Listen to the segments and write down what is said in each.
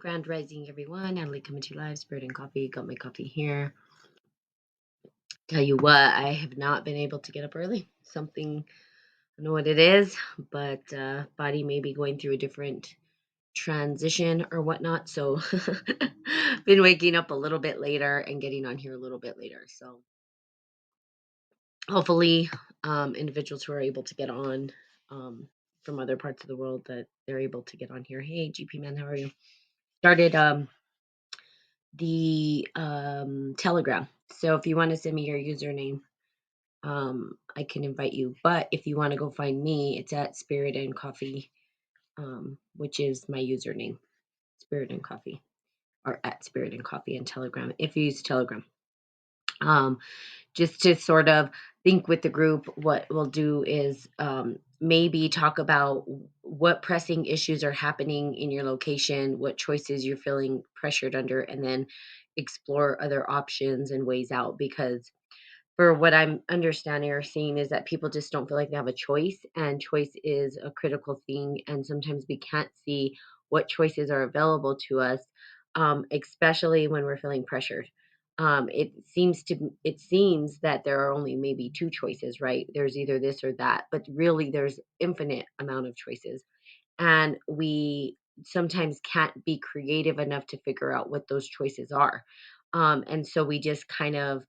Grand Rising, everyone. Natalie coming to you live. Spirit and coffee. Got my coffee here. Tell you what, I have not been able to get up early. Something, I don't know what it is, but body may be going through a different transition or whatnot. So, been waking up a little bit later and getting on here a little bit later. So, hopefully, individuals who are able to get on from other parts of the world that they're able to get on here. Hey, GP man, how are you? Started the Telegram. So if you want to send me your username, I can invite you. But if you want to go find me, it's at Spirit and Coffee, which is my username, Spirit and Coffee, or at Spirit and Coffee and Telegram. If you use Telegram, um, just to sort of think with the group, what we'll do is maybe talk about what pressing issues are happening in your location, what choices you're feeling pressured under, and then explore other options and ways out. Because for what I'm understanding or seeing is that people just don't feel like they have a choice, and choice is a critical thing. And sometimes we can't see what choices are available to us, especially when we're feeling pressured. It seems that there are only maybe two choices, right? There's either this or that, but really there's infinite amount of choices, and we sometimes can't be creative enough to figure out what those choices are. And so we just kind of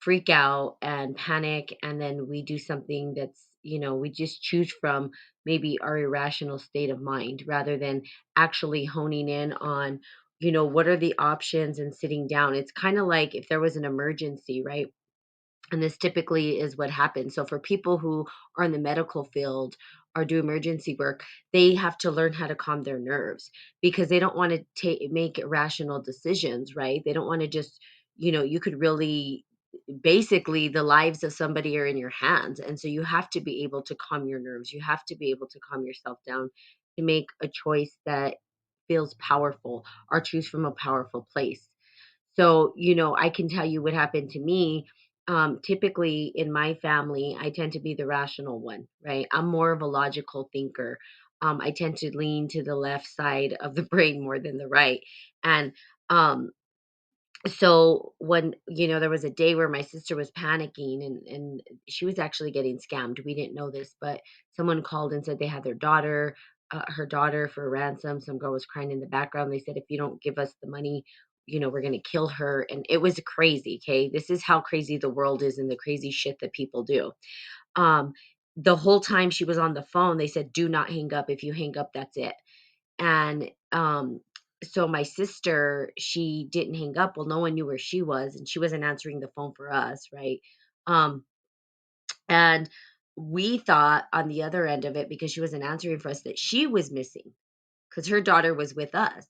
freak out and panic, and then we do something that's, we just choose from maybe our irrational state of mind rather than actually honing in on, what are the options and sitting down. It's kind of like if there was an emergency, right? And this typically is what happens. So for people who are in the medical field or do emergency work, they have to learn how to calm their nerves because they don't want to make irrational decisions, right? They don't want to just, you could really basically the lives of somebody are in your hands. And so you have to be able to calm your nerves. You have to be able to calm yourself down to make a choice that feels powerful or choose from a powerful place. So, I can tell you what happened to me. Typically in my family, I tend to be the rational one, right? I'm more of a logical thinker. I tend to lean to the left side of the brain more than the right. And um, so when there was a day where my sister was panicking, and she was actually getting scammed. We didn't know this, but someone called and said they had her daughter for ransom. Some girl was crying in the background. They said, if you don't give us the money, we're going to kill her. And it was crazy. Okay, this is how crazy the world is and the crazy shit that people do. um the whole time she was on the phone, they said, do not hang up. If you hang up, that's it. And so my sister, she didn't hang up. Well, no one knew where she was, and she wasn't answering the phone for us, right? Um, and we thought on the other end of it, because she wasn't answering for us, that she was missing because her daughter was with us.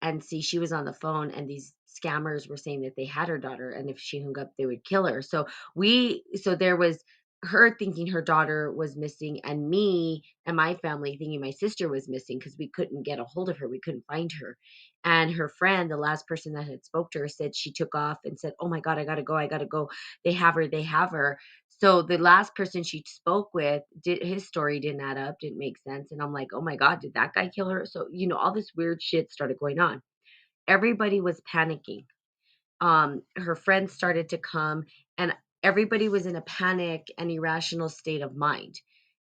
And see, she was on the phone, and these scammers were saying that they had her daughter, and if she hung up, they would kill her. So there was her thinking her daughter was missing, and me and my family thinking my sister was missing because we couldn't get a hold of her. We couldn't find her. And her friend, the last person that had spoke to her, said she took off and said, oh my God, I gotta go. I gotta go. They have her. They have her. So the last person she spoke with, his story didn't add up, didn't make sense. And I'm like, oh my God, did that guy kill her? So, all this weird shit started going on. Everybody was panicking. Her friends started to come, and everybody was in a panic and irrational state of mind.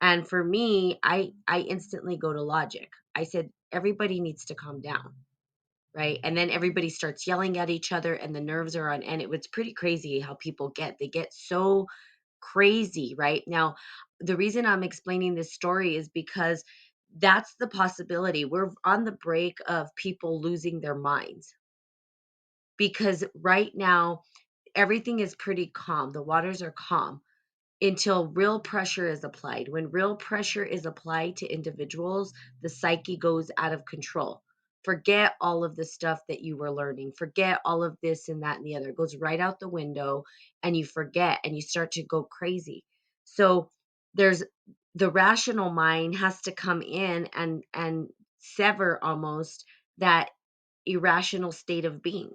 And for me, I instantly go to logic. I said, everybody needs to calm down. Right. And then everybody starts yelling at each other, and the nerves are on. And it was pretty crazy how they get so crazy, right? Now, the reason I'm explaining this story is because that's the possibility. We're on the break of people losing their minds because right now everything is pretty calm. The waters are calm until real pressure is applied. When real pressure is applied to individuals, the psyche goes out of control. Forget all of the stuff that you were learning. Forget all of this and that and the other. It goes right out the window, and you forget and you start to go crazy. So there's the rational mind has to come in and sever almost that irrational state of being.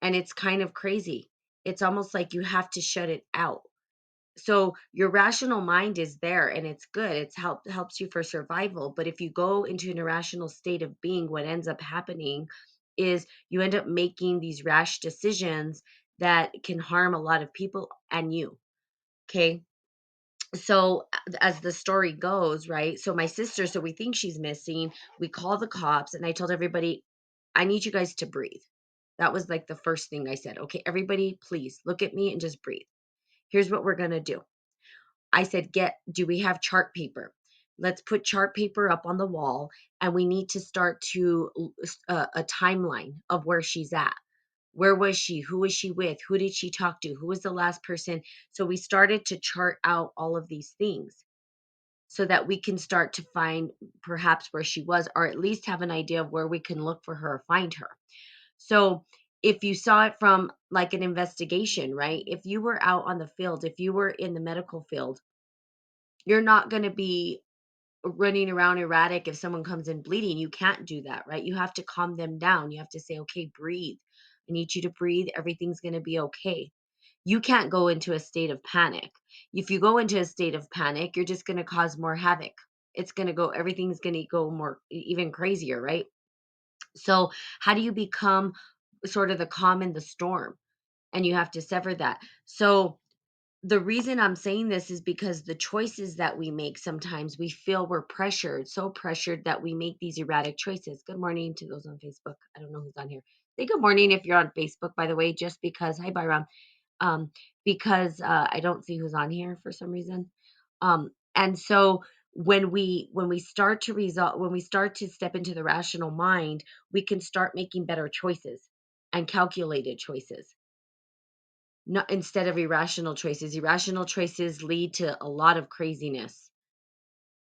And it's kind of crazy. It's almost like you have to shut it out. So your rational mind is there, and it's good. It's helps you for survival. But if you go into an irrational state of being, what ends up happening is you end up making these rash decisions that can harm a lot of people and you. Okay. So as the story goes, right? So my sister, so we think she's missing. We call the cops, and I told everybody, I need you guys to breathe. That was like the first thing I said. Okay, everybody, please look at me and just breathe. Here's what we're going to do. I said, do we have chart paper? Let's put chart paper up on the wall, and we need to start to a timeline of where she's at. Where was she? Who was she with? Who did she talk to? Who was the last person? So we started to chart out all of these things so that we can start to find perhaps where she was, or at least have an idea of where we can look for her or find her. So if you saw it from like an investigation, right? If you were out on the field, if you were in the medical field, you're not going to be running around erratic if someone comes in bleeding. You can't do that, right? You have to calm them down. You have to say, okay, breathe. I need you to breathe. Everything's going to be okay. You can't go into a state of panic. If you go into a state of panic, you're just going to cause more havoc. It's going to go, everything's going to go more, even crazier, right? So, how do you become sort of the calm in the storm? And you have to sever that. So, the reason I'm saying this is because the choices that we make, sometimes we feel we're pressured, so pressured that we make these erratic choices. Good morning to those on Facebook. I don't know who's on here. Say good morning if you're on Facebook, by the way, just because. Hi, Byram. Um, because I don't see who's on here for some reason. And so when we start to result when we start to step into the rational mind, we can start making better choices and calculated choices, not instead of irrational choices. Irrational choices lead to a lot of craziness.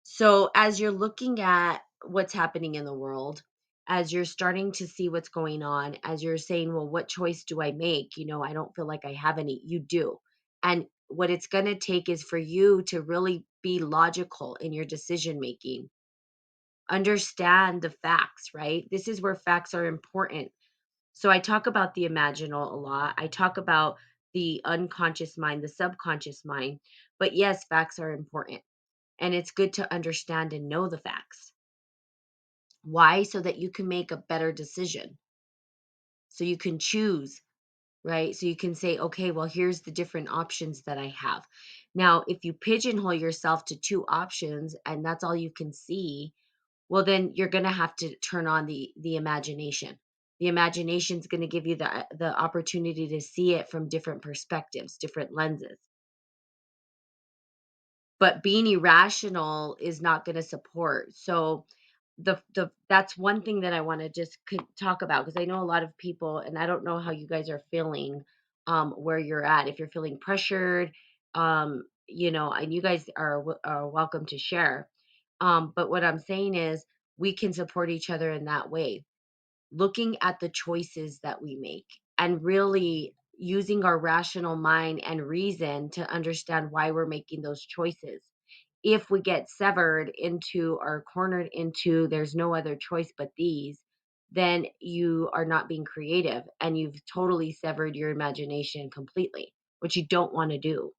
So as you're looking at what's happening in the world, as you're starting to see what's going on, as you're saying, well, what choice do I make? I don't feel like I have any. You do. And what it's going to take is for you to really be logical in your decision making. Understand the facts, right? This is where facts are important. So I talk about the imaginal a lot. I talk about the unconscious mind, the subconscious mind. But yes, facts are important. And it's good to understand and know the facts. Why? So that you can make a better decision. So you can choose, right? So you can say, okay, well, here's the different options that I have. Now, if you pigeonhole yourself to two options and that's all you can see, well, then you're going to have to turn on the imagination. The imagination is going to give you the opportunity to see it from different perspectives, different lenses. But being irrational is not going to support. So the that's one thing that I want to just talk about, because I know a lot of people, and I don't know how you guys are feeling, where you're at, if you're feeling pressured, and you guys are welcome to share. But what I'm saying is we can support each other in that way, looking at the choices that we make and really using our rational mind and reason to understand why we're making those choices. If we get severed into or cornered into there's no other choice but these, then you are not being creative and you've totally severed your imagination completely, which you don't want to do.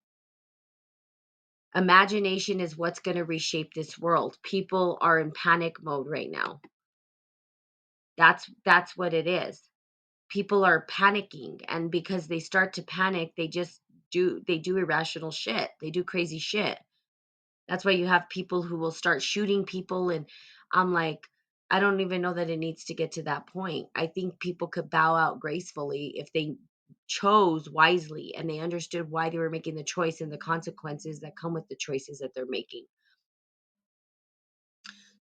Imagination is what's going to reshape this world. People are in panic mode right now. That's what it is. People are panicking, and because they start to panic, they do irrational shit. They do crazy shit. That's why you have people who will start shooting people, and I'm like, I don't even know that it needs to get to that point. I think people could bow out gracefully if they chose wisely and they understood why they were making the choice and the consequences that come with the choices that they're making.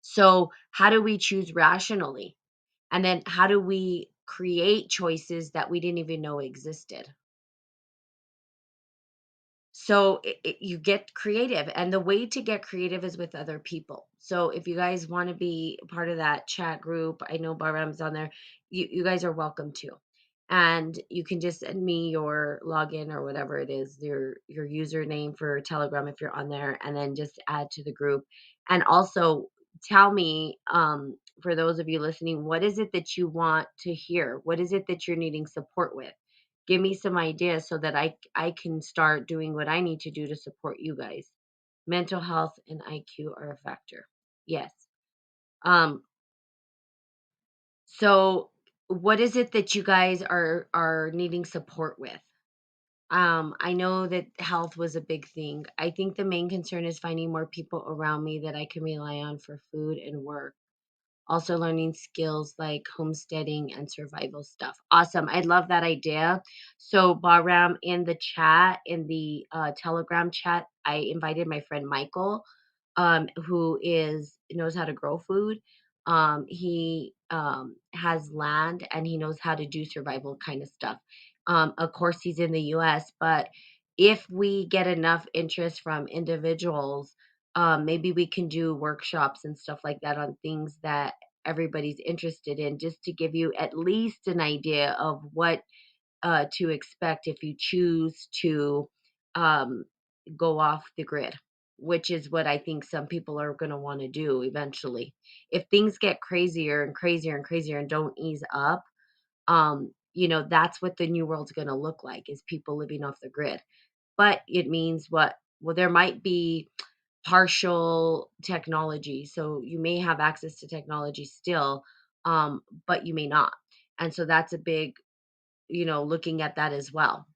So, how do we choose rationally? And then how do we create choices that we didn't even know existed? So you get creative, and the way to get creative is with other people. So if you guys want to be part of that chat group, I know Barram's on there. You guys are welcome to, and you can just send me your login or whatever it is, your username for Telegram if you're on there, and then just add to the group. And also tell me, for those of you listening, what is it that you want to hear? What is it that you're needing support with? Give me some ideas so that I can start doing what I need to do to support you guys. Mental health and IQ are a factor. Yes. Um so What is it that you guys are needing support with? I know that health was a big thing. I think the main concern is finding more people around me that I can rely on for food and work. Also learning skills like homesteading and survival stuff. Awesome. I love that idea. So Bahram, in the chat, in the Telegram chat, I invited my friend Michael, who is knows how to grow food. He has land and he knows how to do survival kind of stuff. Of course, he's in the US, but if we get enough interest from individuals, maybe we can do workshops and stuff like that on things that everybody's interested in, just to give you at least an idea of what to expect if you choose to um, go off the grid, which is what I think some people are going to want to do eventually. If things get crazier and crazier and crazier and don't ease up, that's what the new world's going to look like, is people living off the grid. But it means what? Well, there might be partial technology. So you may have access to technology still, but you may not. And so that's a big, looking at that as well.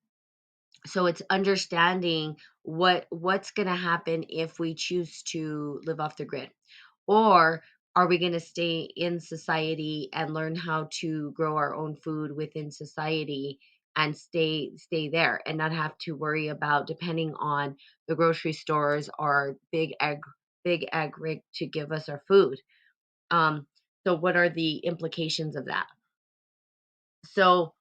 So it's understanding what's going to happen if we choose to live off the grid, or are we going to stay in society and learn how to grow our own food within society and stay there and not have to worry about depending on the grocery stores or big ag rig to give us our food. um so what are the implications of that? So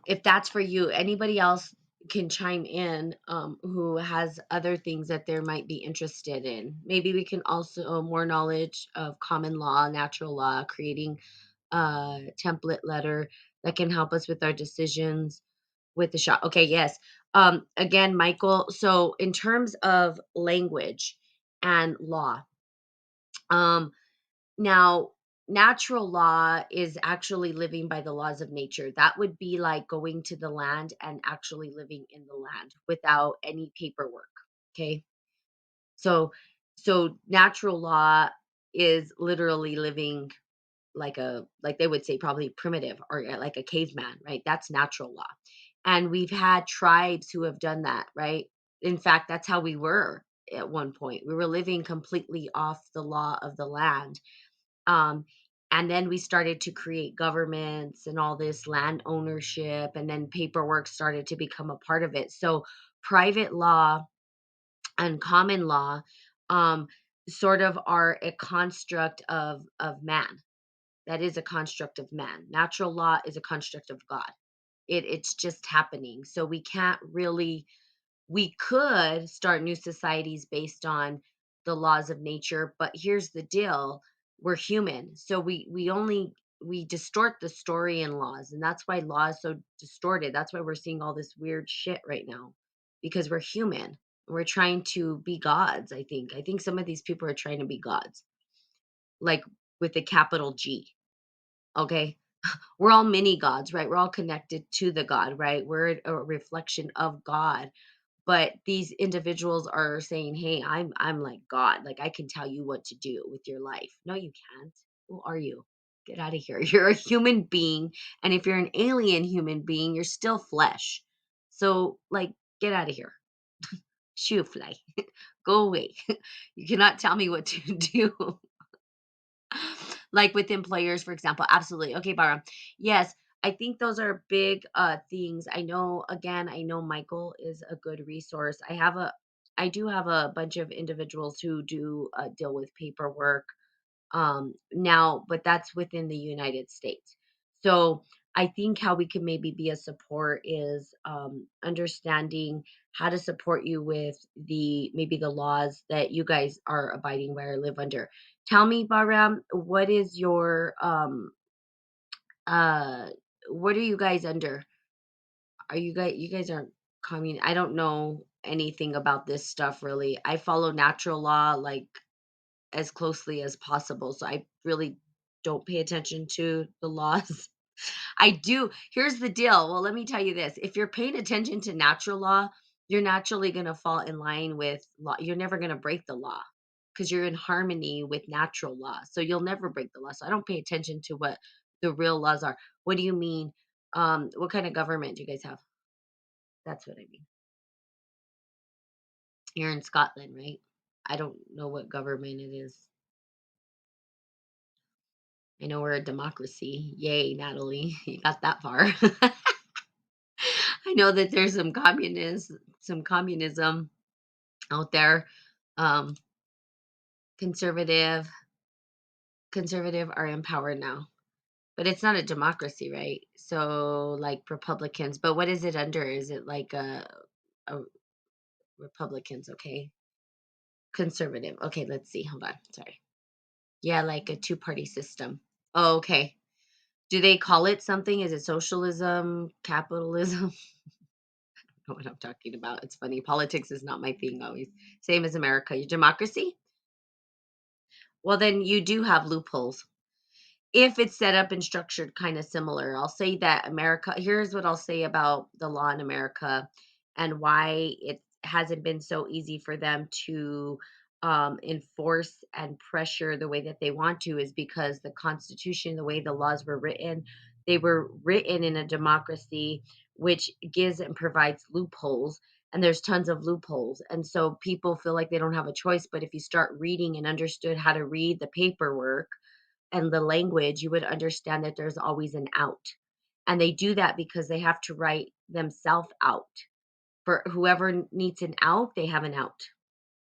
if that's for you, anybody else can chime in, who has other things that they might be interested in. Maybe we can also more knowledge of common law, natural law, creating a template letter that can help us with our decisions with the shop. Okay, yes. Again, Michael, so in terms of language and law, um, now, natural law is actually living by the laws of nature. That would be like going to the land and actually living in the land without any paperwork. Okay. So, so natural law is literally living like they would say probably primitive, or like a caveman, right? That's natural law. And we've had tribes who have done that, right? In fact, that's how we were at one point. We were living completely off the law of the land, um, and then we started to create governments and all this land ownership, and then paperwork started to become a part of it. So private law and common law, um, sort of are a construct of man. That is a construct of man. Natural law is a construct of God. It's just happening. So we can't really, we could start new societies based on the laws of nature, but here's the deal: we're human, so we distort the story in laws, and that's why law is so distorted. That's why we're seeing all this weird shit right now, because we're human. We're trying to be gods. I think some of these people are trying to be gods, like with the capital G. Okay, we're all mini gods, right? We're all connected to the God, right? We're a reflection of God, but these individuals are saying, "Hey, I'm like God. Like I can tell you what to do with your life." No, you can't. Who are you? Get out of here. You're a human being, and if you're an alien human being, you're still flesh. So, like, get out of here. Shoo fly. Go away. You cannot tell me what to do. Like with employers, for example. Absolutely. Okay, Bara. Yes, I think those are big things. I know Michael is a good resource. I do have a bunch of individuals who do deal with paperwork now, but that's within the United States. So I think how we can maybe be a support is understanding how to support you with the maybe the laws that you guys are abiding by or live under. Tell me, Baram, uh what are you guys under? Are you guys aren't commun I don't know anything about this stuff really. I follow natural law like as closely as possible, so I really don't pay attention to the laws. I do. Here's the deal. Well, let me tell you this. If you're paying attention to natural law, you're naturally going to fall in line with law. You're never going to break the law. because you're in harmony with natural law. So you'll never break the law. So I don't pay attention to what the real laws are. What do you mean? What kind of government do you guys have? That's what I mean. You're in Scotland, right? I don't know what government it is. I know we're a democracy. Yay, Natalie. You got that far. I know that there's some communism out there. Um, conservative, conservative are in power now. But it's not a democracy, right? So like Republicans, but what is it under? Is it like a Republicans, okay? Conservative. Okay, let's see. Hold on. Sorry. Yeah, like a two-party system. Oh, okay. Do they call it something? Is it socialism, capitalism? Know what I'm talking about. It's funny. Politics is not my thing always. Same as America. Your democracy? Well, then you do have loopholes. If it's set up and structured kind of similar. I'll say that America, here's what I'll say about the law in America and why it hasn't been so easy for them to enforce and pressure the way that they want to is because the Constitution, the way the laws were written, they were written in a democracy which gives and provides loopholes. And there's tons of loopholes. And so people feel like they don't have a choice. But if you start reading and understood how to read the paperwork, and the language, you would understand that there's always an out. And they do that because they have to write themselves out. For whoever needs an out, they have an out.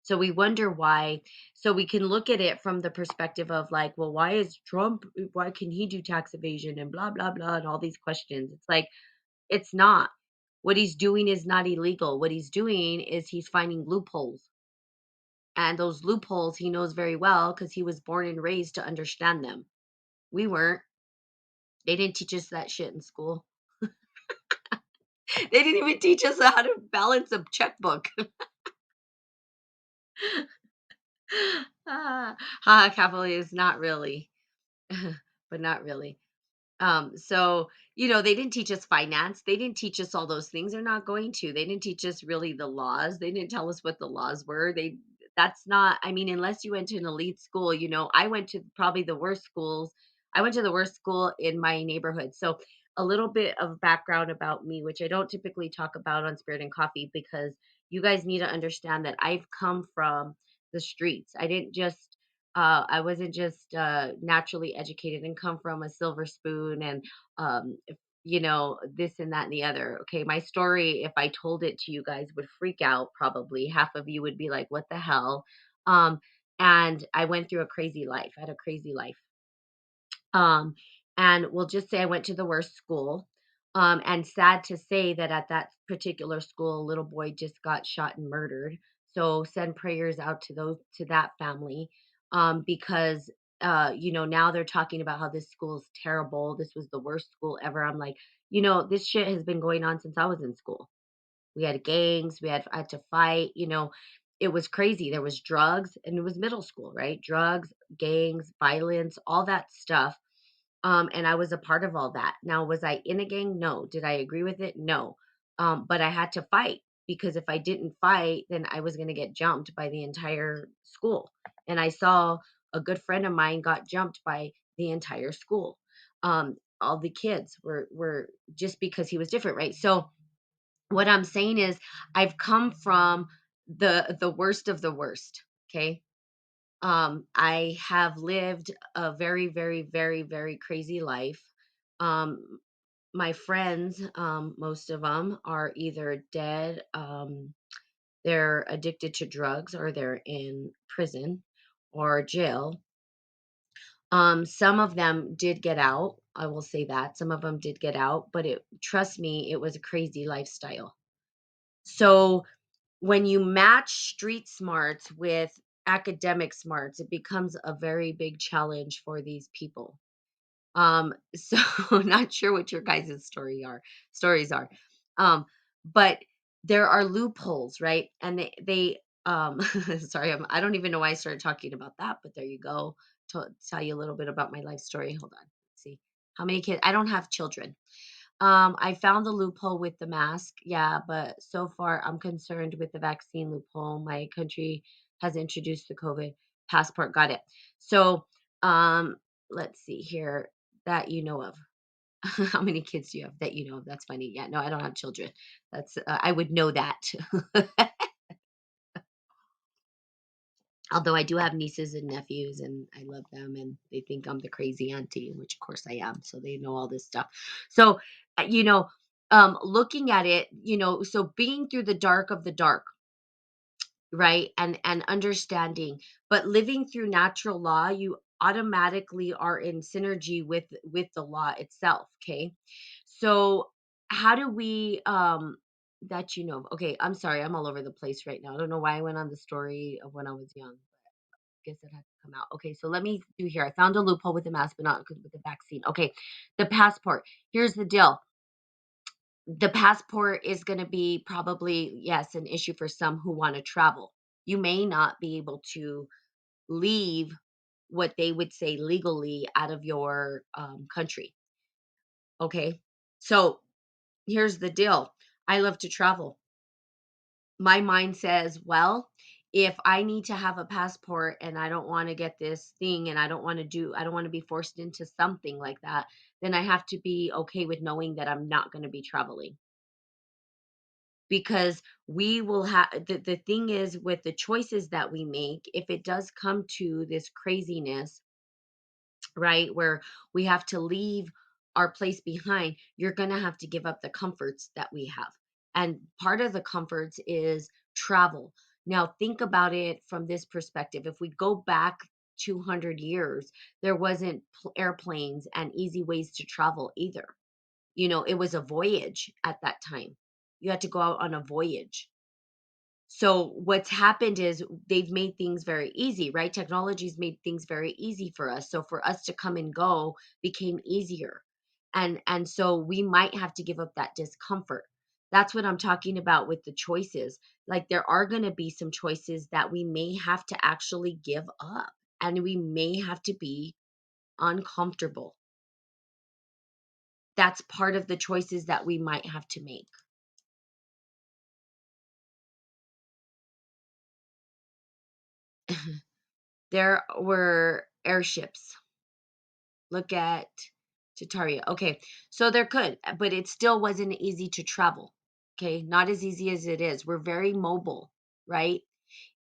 So we wonder why. So we can look at it from the perspective of like, well, why is Trump, why can he do tax evasion and blah, blah, blah, and all these questions? It's like, it's not. What he's doing is not illegal. What he's doing is he's finding loopholes. And those loopholes he knows very well because he was born and raised to understand them. We weren't. They didn't teach us that shit in school. They didn't even teach us how to balance a checkbook. Capital is not really, but not really. So, they didn't teach us finance. They didn't teach us all those things. They're not going to. They didn't teach us really the laws. They didn't tell us what the laws were. That's not, I mean, unless you went to an elite school, I went to probably the worst schools. I went to the worst school in my neighborhood. So, a little bit of background about me, which I don't typically talk about on Spirit and Coffee because you guys need to understand that I've come from the streets. I wasn't just naturally educated and come from a silver spoon and this and that and the other. Okay, my story, if I told it to you guys, would freak out. Probably half of you would be like, "What the hell?" Um, and I went through a crazy life. I had a crazy life. Um, and we'll just say I went to the worst school. And sad to say that at that particular school, a little boy just got shot and murdered. So send prayers out to that family, because now they're talking about how this school is terrible. This was the worst school ever. I'm like, this shit has been going on since I was in school. We had gangs. I had to fight. It was crazy. There was drugs, and it was middle school, right? Drugs, gangs, violence, all that stuff, and I was a part of all that. Now, was I in a gang? No. Did I agree with it? No. But I had to fight because if I didn't fight, then I was going to get jumped by the entire school. And I saw a good friend of mine got jumped by the entire school. All the kids were just because he was different, right? So what I'm saying is, I've come from the worst of the worst. Okay, I have lived a very, very, very, very crazy life. Um, my friends, most of them are either dead, they're addicted to drugs, or they're in prison or jail. Some of them did get out. I will say that some of them did get out, but trust me, it was a crazy lifestyle. So when you match street smarts with academic smarts, it becomes a very big challenge for these people. So not sure what your guys' stories are. Um, but there are loopholes, right? And sorry, I don't even know why I started talking about that, but there you go. To tell you a little bit about my life story. Hold on. Let's see. How many kids? I don't have children. I found the loophole with the mask, yeah, but so far I'm concerned with the vaccine loophole. My country has introduced the COVID passport. Got it. So, um, let's see here that you know of. How many kids do you have that you know of? That's funny. Yeah, no, I don't have children. That's I would know that. Although I do have nieces and nephews and I love them and they think I'm the crazy auntie, which of course I am. So they know all this stuff. So, looking at it, so being through the dark of the dark, right? And understanding, but living through natural law, you automatically are in synergy with the law itself, okay? So how do we that okay, I'm sorry, I'm all over the place right now. I don't know why I went on the story of when I was young. Guess it had to come out. Okay, so let me do here. I found a loophole with the mask, but not with the vaccine. Okay, the passport. Here's the deal. The passport is going to be probably, yes, an issue for some who want to travel. You may not be able to leave what they would say legally out of your country. Okay, so here's the deal. I love to travel. My mind says, well, if I need to have a passport and I don't want to get this thing and I don't want to be forced into something like that, then I have to be okay with knowing that I'm not going to be traveling. Because we will have the thing is with the choices that we make, if it does come to this craziness, right? Where we have to leave our place behind, you're going to have to give up the comforts that we have. And part of the comforts is travel. Now, think about it from this perspective. If we go back 200 years, there wasn't airplanes and easy ways to travel either. It was a voyage at that time. You had to go out on a voyage. So what's happened is they've made things very easy, right? Technology's made things very easy for us. So for us to come and go became easier. And so we might have to give up that discomfort. That's what I'm talking about with the choices. Like there are going to be some choices that we may have to actually give up and we may have to be uncomfortable. That's part of the choices that we might have to make. There were airships. Look at Tataria. Okay, so there could, but it still wasn't easy to travel. Okay, not as easy as it is. We're very mobile, right?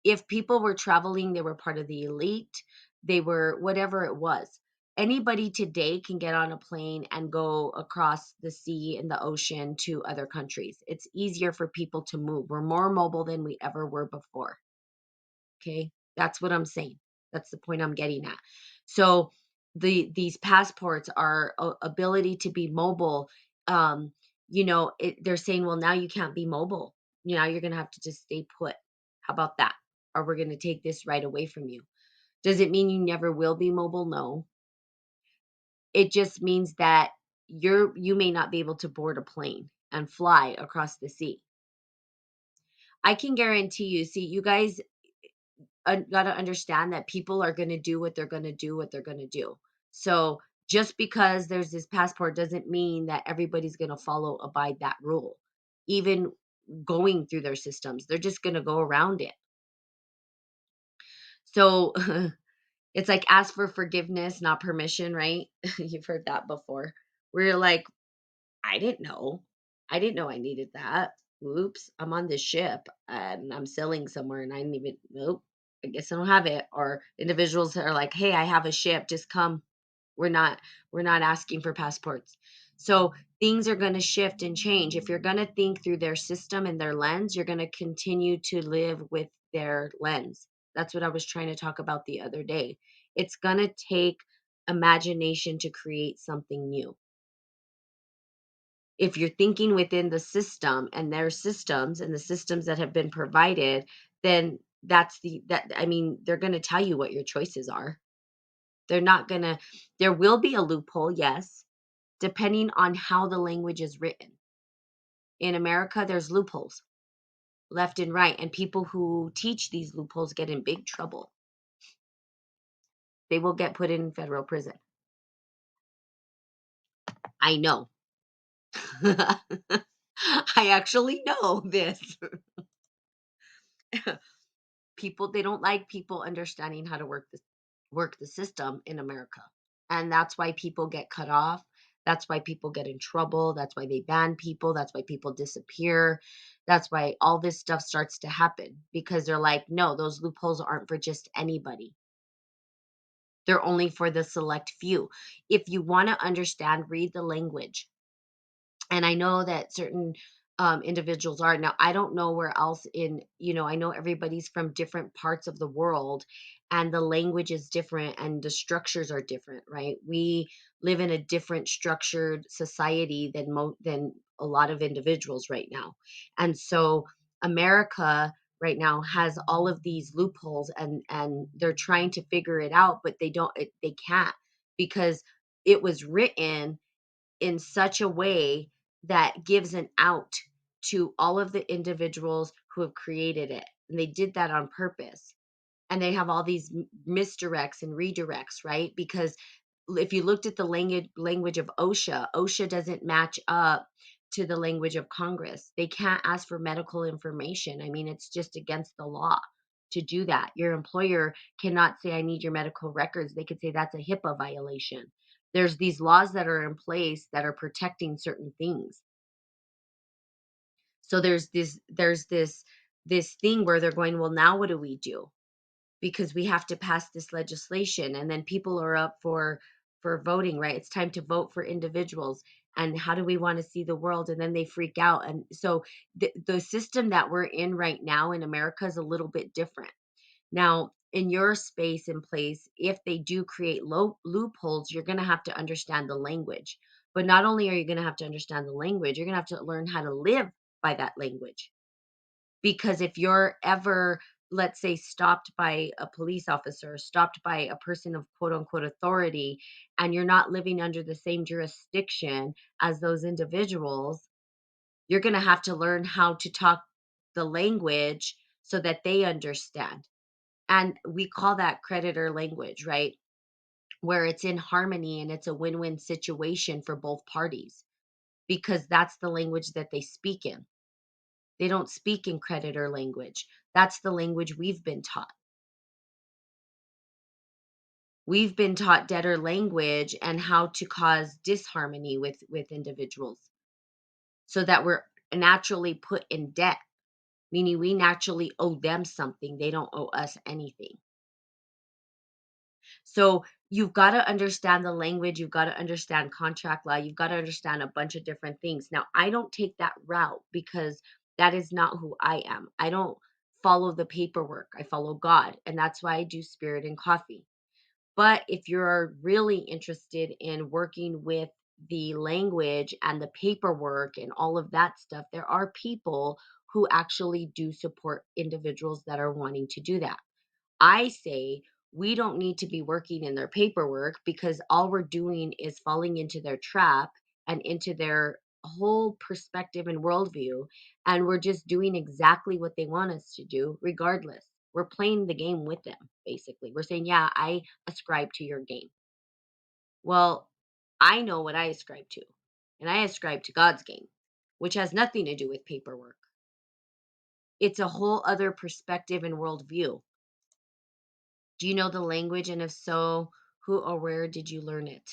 If people were traveling, they were part of the elite, they were whatever it was. Anybody today can get on a plane and go across the sea and the ocean to other countries. It's easier for people to move. We're more mobile than we ever were before. Okay, that's what I'm saying. That's the point I'm getting at. So these passports are ability to be mobile. Um, they're saying, well, now you can't be mobile. Now you're going to have to just stay put. How about that? Or we're going to take this right away from you. Does it mean you never will be mobile? No. It just means that you may not be able to board a plane and fly across the sea. I can guarantee you. See, you guys got to understand that people are going to do what they're going to do what they're going to do. So just because there's this passport doesn't mean that everybody's going to follow abide that rule. Even going through their systems, they're just going to go around it. So it's like ask for forgiveness, not permission, right? You've heard that before. We're like, I didn't know. I didn't know I needed that. Oops, I'm on this ship and I'm sailing somewhere and I didn't even, nope, I guess I don't have it. Or individuals that are like, hey, I have a ship, just come. We're not, we're not asking for passports. So things are going to shift and change. If you're going to think through their system and their lens, you're going to continue to live with their lens. That's what I was trying to talk about the other day. It's going to take imagination to create something new. If you're thinking within the system and their systems and the systems that have been provided, then they're going to tell you what your choices are. They're not going to, there will be a loophole, yes, depending on how the language is written. In America, there's loopholes left and right, and people who teach these loopholes get in big trouble. They will get put in federal prison. I know. I actually know this. People, they don't like people understanding how to work the system in America. And that's why people get cut off. That's why people get in trouble. That's why they ban people. That's why people disappear. That's why all this stuff starts to happen, because they're like, no, those loopholes aren't for just anybody. They're only for the select few. If you want to understand, read the language. And I know that certain individuals are. Now, I don't know where else in, I know everybody's from different parts of the world, and the language is different and the structures are different, right? We live in a different structured society than a lot of individuals right now. And so America right now has all of these loopholes, and they're trying to figure it out, but they can't, because it was written in such a way that gives an out to all of the individuals who have created it. And they did that on purpose. And they have all these misdirects and redirects, right? Because if you looked at the language of OSHA doesn't match up to the language of Congress. They can't ask for medical information. I mean, it's just against the law to do that. Your employer cannot say, I need your medical records. They could say that's a HIPAA violation. There's these laws that are in place that are protecting certain things. So there's this thing where they're going, well, now what do we do? Because we have to pass this legislation, and then people are up for voting, right? It's time to vote for individuals, and how do we want to see the world? And then they freak out. And so the system that we're in right now in America is a little bit different. Now, in your space and place, if they do create loopholes, you're going to have to understand the language. But not only are you going to have to understand the language, you're going to have to learn how to live by that language. Because if you're ever, let's say, stopped by a police officer, stopped by a person of quote unquote authority, and you're not living under the same jurisdiction as those individuals, you're going to have to learn how to talk the language so that they understand. And we call that creditor language, right? Where it's in harmony and it's a win win situation for both parties, because that's the language that they speak in. They don't speak in creditor language. That's the language we've been taught. We've been taught debtor language and how to cause disharmony with individuals, so that we're naturally put in debt, meaning we naturally owe them something. They don't owe us anything. So you've got to understand the language, you've got to understand contract law, you've got to understand a bunch of different things. Now, I don't take that route because that is not who I am. I don't follow the paperwork. I follow God, and that's why I do Spirit and Coffee. But if you're really interested in working with the language and the paperwork and all of that stuff, there are people who actually do support individuals that are wanting to do that. I say we don't need to be working in their paperwork, because all we're doing is falling into their trap and into their whole perspective and worldview. And we're just doing exactly what they want us to do, regardless. We're playing the game with them, basically. We're saying, yeah, I ascribe to your game. Well, I know what I ascribe to, and I ascribe to God's game, which has nothing to do with paperwork. It's a whole other perspective and worldview. Do you know the language? And if so, who or where did you learn it?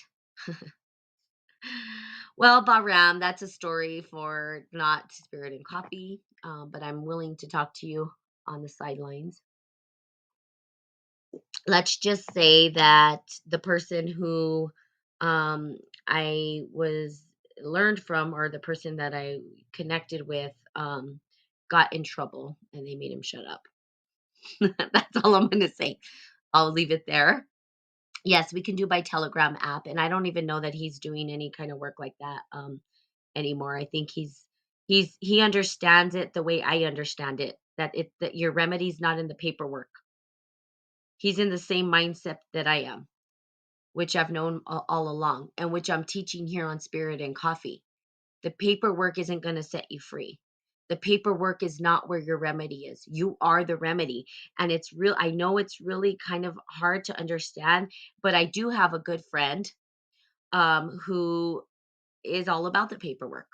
Well, Bahram, that's a story for not Spirit and Coffee, but I'm willing to talk to you on the sidelines. Let's just say that the person who I was learned from, or the person that I connected with, got in trouble and they made him shut up. That's all I'm going to say. I'll leave it there. Yes, we can do by Telegram app, and I don't even know that he's doing any kind of work like that anymore. I think he understands it the way I understand it, that your remedy's not in the paperwork. He's in the same mindset that I am, which I've known all along, and which I'm teaching here on Spirit and Coffee. The paperwork isn't going to set you free. The paperwork is not where your remedy is. You are the remedy. And it's real. I know it's really kind of hard to understand, but I do have a good friend who is all about the paperwork.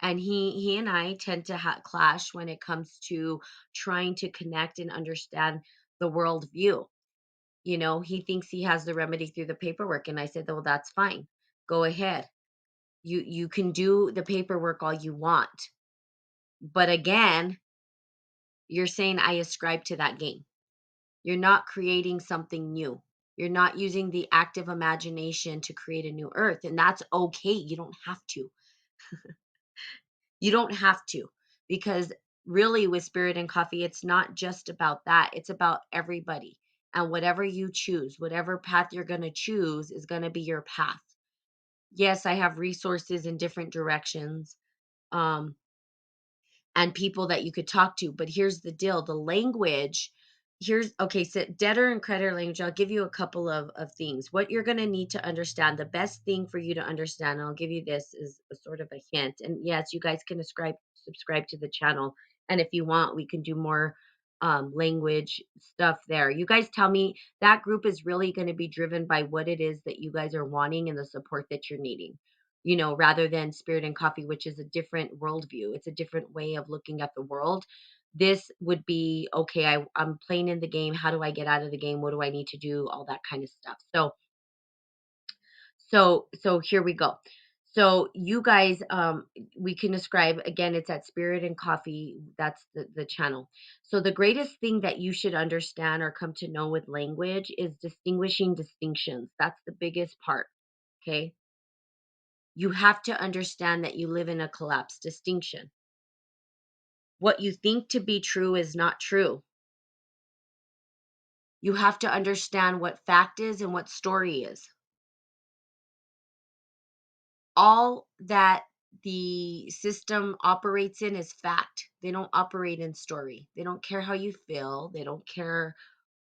And he and I tend to clash when it comes to trying to connect and understand the world view. He thinks he has the remedy through the paperwork, and I said, "Well, that's fine. Go ahead. You can do the paperwork all you want. But again, you're saying I ascribe to that game. You're not creating something new. You're not using the active imagination to create a new earth, and that's okay. You don't have to. You don't have to, because really with Spirit and Coffee, it's not just about that. It's about everybody. And whatever you choose, whatever path you're going to choose is going to be your path. Yes, I have resources in different directions. Um, and people that you could talk to. But here's the deal, the language. Here's okay, so debtor and creditor language. I'll give you a couple of things. What you're going to need to understand, the best thing for you to understand, and I'll give you this is a sort of a hint. And yes, you guys can subscribe to the channel. And if you want, we can do more language stuff there. You guys tell me that group is really going to be driven by what it is that you guys are wanting and the support that you're needing, rather than Spirit and Coffee, which is a different worldview. It's a different way of looking at the world. This would be okay. I'm playing in the game. How do I get out of the game? What do I need to do? All that kind of stuff. So here we go. So you guys, we can describe again. It's at Spirit and Coffee. That's the channel. So the greatest thing that you should understand or come to know with language is distinguishing distinctions. That's the biggest part. Okay. You have to understand that you live in a collapsed distinction. What you think to be true is not true. You have to understand what fact is and what story is. All that the system operates in is fact. They don't operate in story. They don't care how you feel. They don't care,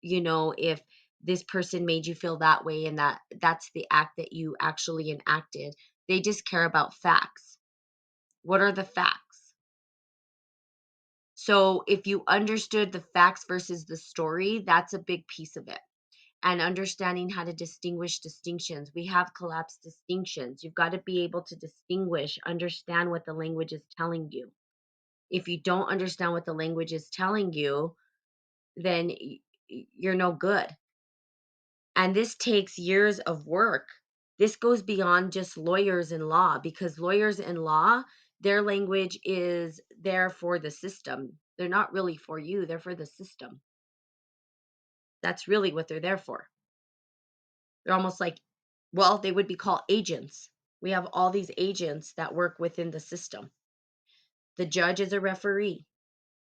if this person made you feel that way and that's the act that you actually enacted. They just care about facts. What are the facts? So if you understood the facts versus the story, that's a big piece of it. And understanding how to distinguish distinctions. We have collapsed distinctions. You've got to be able to distinguish, understand what the language is telling you. If you don't understand what the language is telling you, then you're no good. And this takes years of work. This goes beyond just lawyers in law, because lawyers in law, their language is there for the system. They're not really for you, they're for the system. That's really what they're there for. They're almost like, well, they would be called agents. We have all these agents that work within the system. The judge is a referee.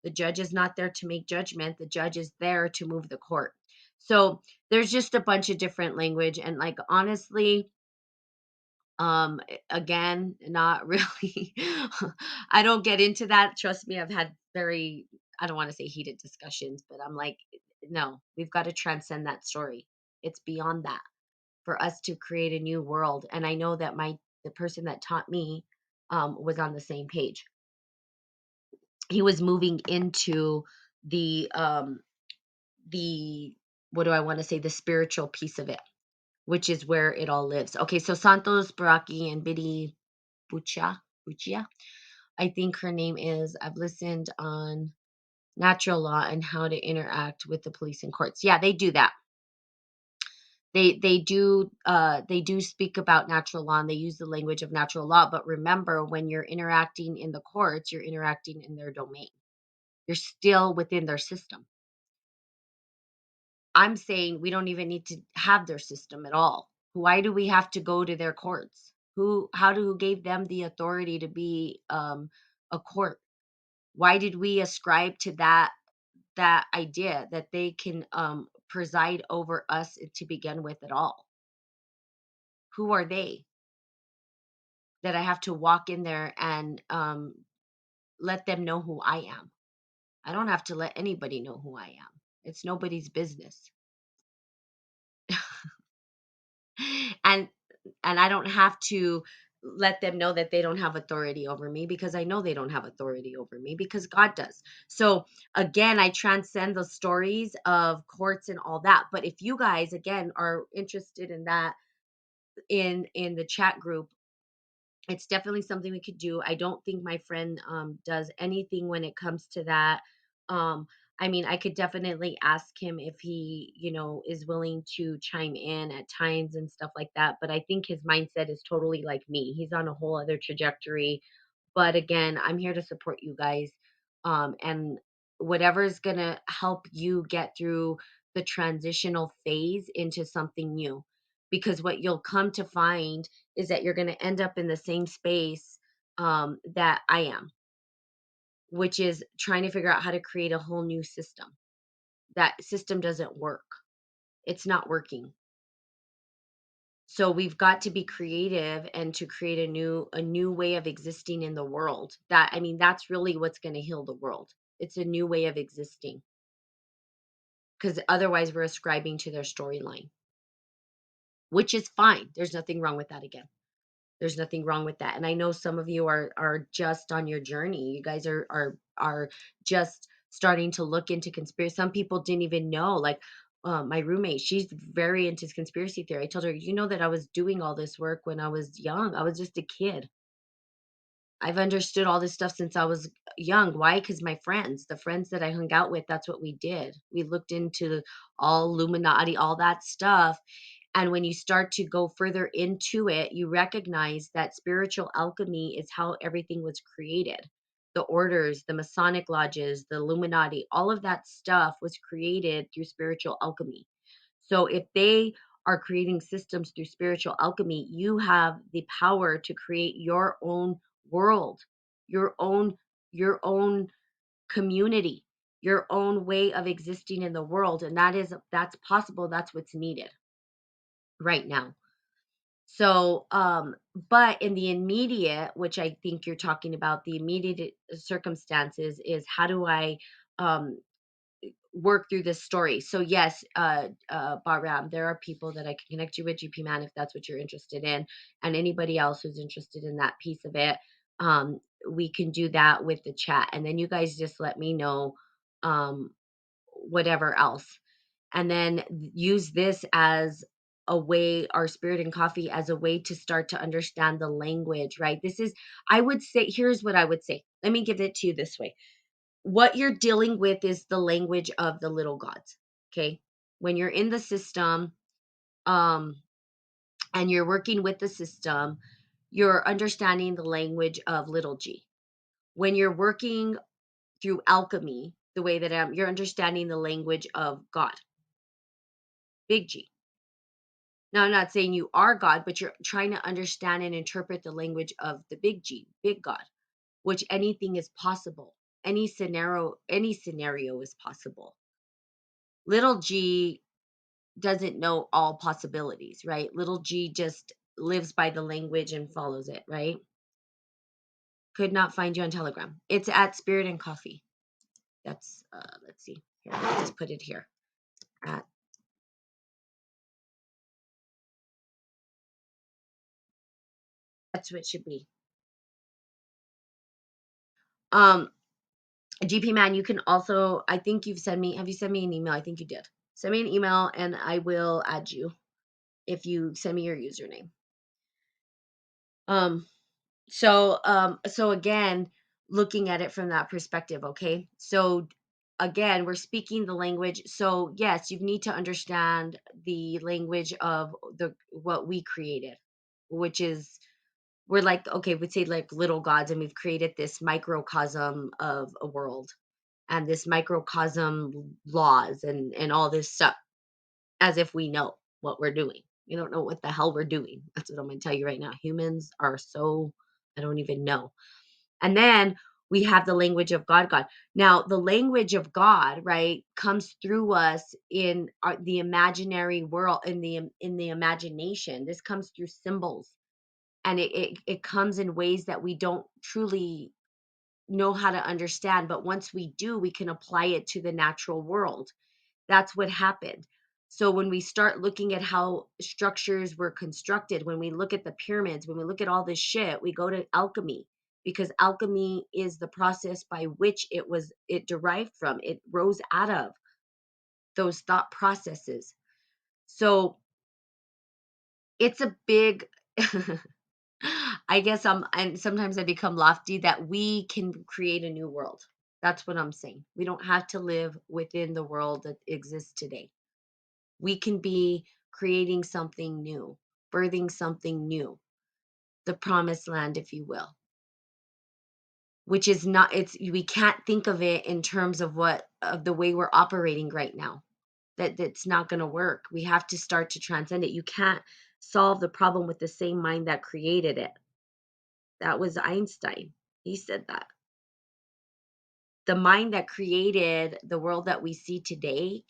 The judge is not there to make judgment. The judge is there to move the court. So there's just a bunch of different language. And like, honestly, again, not really. I don't get into that. Trust me, I've had I don't want to say heated discussions, but I'm like, no, we've got to transcend that story. It's beyond that for us to create a new world. And I know that the person that taught me was on the same page. He was moving into the what do I want to say, the spiritual piece of it, which is where it all lives. Okay, so Santos Baraki and Biddy Buccia, I think her name is. I've listened on natural law and how to interact with the police and courts. Yeah, they do that. They do speak about natural law, and they use the language of natural law. But remember, when you're interacting in the courts, you're interacting in their domain. You're still within their system. I'm saying we don't even need to have their system at all. Why do we have to go to their courts? Who gave them the authority to be a court? Why did we ascribe to that idea that they can preside over us to begin with at all? Who are they that I have to walk in there and let them know who I am? I don't have to let anybody know who I am. It's nobody's business. and and I don't have to let them know that they don't have authority over me, because I know they don't have authority over me, because God does. So again, I transcend the stories of courts and all that. But if you guys again are interested in that, in the chat group, It's definitely something we could do. I don't think my friend does anything when it comes to that. Um, I mean, I could definitely ask him if he, is willing to chime in at times and stuff like that. But I think his mindset is totally like me. He's on a whole other trajectory. But again, I'm here to support you guys. And whatever is going to help you get through the transitional phase into something new. Because what you'll come to find is that you're going to end up in the same space that I am, which is trying to figure out how to create a whole new system. That system doesn't work. It's not working. So we've got to be creative and to create a new way of existing in the world. That I mean, that's really what's going to heal the world. It's a new way of existing because otherwise we're ascribing to their storyline, which is fine. There's nothing wrong with that again. There's nothing wrong with that. And I know some of you are just on your journey. You guys are just starting to look into conspiracy. Some people didn't even know. Like my roommate, she's very into conspiracy theory. I told her, you know that I was doing all this work when I was young. I was just a kid. I've understood all this stuff since I was young. Why? Because my friends, the friends that I hung out with, that's what we did. We looked into all Illuminati, all that stuff. And when you start to go further into it, you recognize that spiritual alchemy is how everything was created. The orders, the Masonic lodges, the Illuminati, all of that stuff was created through spiritual alchemy. So if they are creating systems through spiritual alchemy, you have the power to create your own world, your own your own community, your own way of existing in the world, and that's possible. That's what's needed right now. So, but in the immediate, which I think you're talking about, the immediate circumstances is how do I um work through this story. So yes, Bahram, there are people that I can connect you with, GP Man, if that's what you're interested in, and anybody else who's interested in that piece of it. Um, we can do that with the chat, and then you guys just let me know um, whatever else, and then use this as a way, our spirit and coffee as a way to start to understand the language. Right? This is, I would say, here's what I would say. Let me give it to you this way. What you're dealing with is the language of the little gods. Okay. When you're in the system, um, and you're working with the system, you're understanding the language of little g. When you're working through alchemy, the way that you're understanding the language of God, big G. Now, I'm not saying you are God, but you're trying to understand and interpret the language of the big G, big God, which anything is possible. Any scenario is possible. Little g doesn't know all possibilities, right? Little g just lives by the language and follows it, right? Could not find you on Telegram. It's at Spirit and Coffee. That's let's see. Here, I'll just put it here. At that's what it should be. Um GP Man, you can also, I think have you sent me an email? I think you did. Send me an email and I will add you if you send me your username. Um so again, looking at it from that perspective, okay? So again, we're speaking the language. So yes, you need to understand the language of the what we created, which is we're like, okay, we'd say like little gods, and we've created this microcosm of a world and this microcosm laws and all this stuff as if we know what we're doing. We don't know what the hell we're doing. That's what I'm going to tell you right now. Humans are so, I don't even know. And then we have the language of God. Now, the language of God, right, comes through us in the imaginary world, in the imagination. This comes through symbols, and it comes in ways that we don't truly know how to understand. But once we do, we can apply it to the natural world. That's what happened. So when we start looking at how structures were constructed, when we look at the pyramids, when we look at all this shit, we go to alchemy, because alchemy is the process by which it derived from, it rose out of those thought processes. So it's a big I guess and sometimes I become lofty that we can create a new world. That's what I'm saying. We don't have to live within the world that exists today. We can be creating something new, birthing something new, the promised land, if you will, which is not, we can't think of it in terms of of the way we're operating right now. That's not going to work. We have to start to transcend it. You can't solve the problem with the same mind that created it. That was Einstein. He said that. The mind that created the world that we see today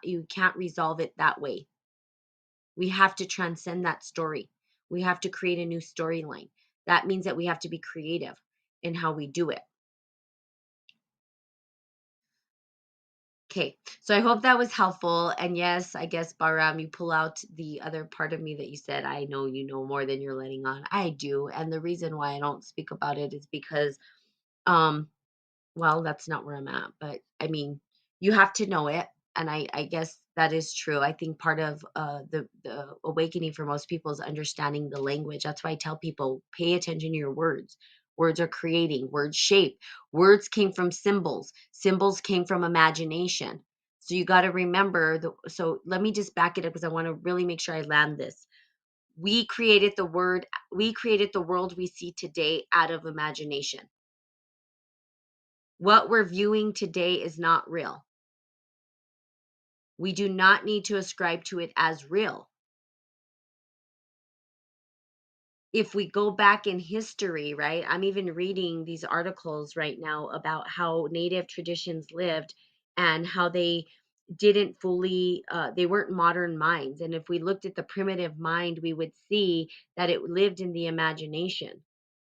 you can't resolve it that way. We have to transcend that story. We have to create a new storyline. That means that we have to be creative in how we do it. Okay, so I hope that was helpful. And yes, I guess, Baram, you pull out the other part of me that you said, I know you know more than you're letting on. I do. And the reason why I don't speak about it is because um well, that's not where I'm at, but I mean, you have to know it, and I guess that is true. I think part of the awakening for most people is understanding the language. That's why I tell people pay attention to your words. Words are creating, words shape. Words came from symbols. Symbols came from imagination. So you got to remember so let me just back it up because I want to really make sure I land this. We created the world we see today out of imagination. What we're viewing today is not real. We do not need to ascribe to it as real. If we go back in history, right? I'm even reading these articles right now about how native traditions lived and how they didn't fully they weren't modern minds, and if we looked at the primitive mind we would see that it lived in the imagination,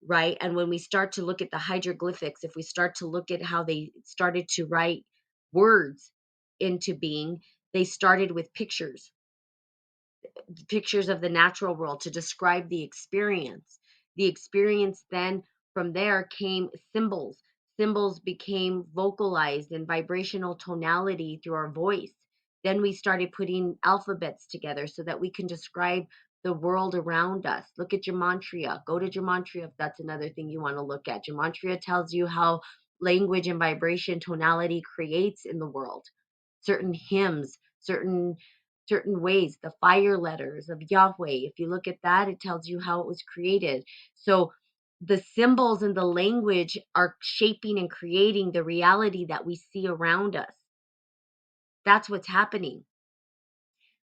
right? And when we start to look at the hieroglyphics, if we start to look at how they started to write words into being, they started with pictures of the natural world to describe the experience. The experience then from there came symbols. Symbols became vocalized in vibrational tonality through our voice. Then we started putting alphabets together so that we can describe the world around us. Look at gematria. Go to gematria if that's another thing you want to look at. Gematria tells you how language and vibration tonality creates in the world. Certain hymns, certain ways, the fire letters of Yahweh. If you look at that, it tells you how it was created. So the symbols and the language are shaping and creating the reality that we see around us. That's what's happening.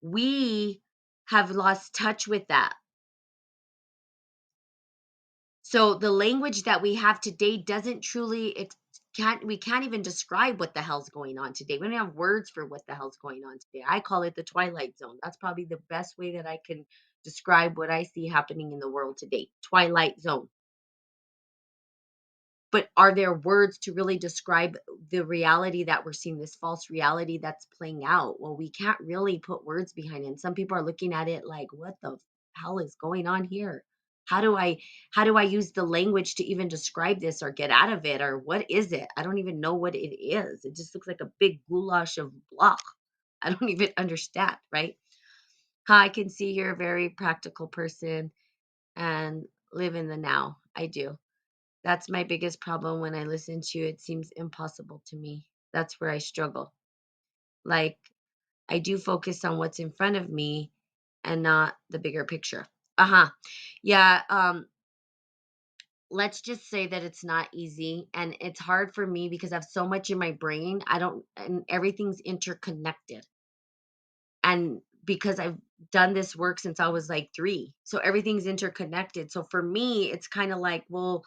We have lost touch with that. So the language that we have today doesn't truly we can't even describe what the hell's going on today. We don't have words for what the hell's going on today. I call it the twilight zone. That's probably the best way that I can describe what I see happening in the world today. Twilight zone. But are there words to really describe the reality that we're seeing, this false reality that's playing out? Well, we can't really put words behind it. And some people are looking at it like, what the hell is going on here? How do I how do I use the language to even describe this or get out of it? Or what is it? I don't even know what it is. It just looks like a big goulash of blah. I don't even understand, right? I can see you're a very practical person and live in the now. I do. That's my biggest problem when I listen to you. It seems impossible to me. That's where I struggle. Like, I do focus on what's in front of me and not the bigger picture. Uh-huh. Yeah, let's just say that it's not easy and it's hard for me because I have so much in my brain. I don't and everything's interconnected. And because I've done this work since I was like 3. So everything's interconnected. So for me, it's kind of like, well,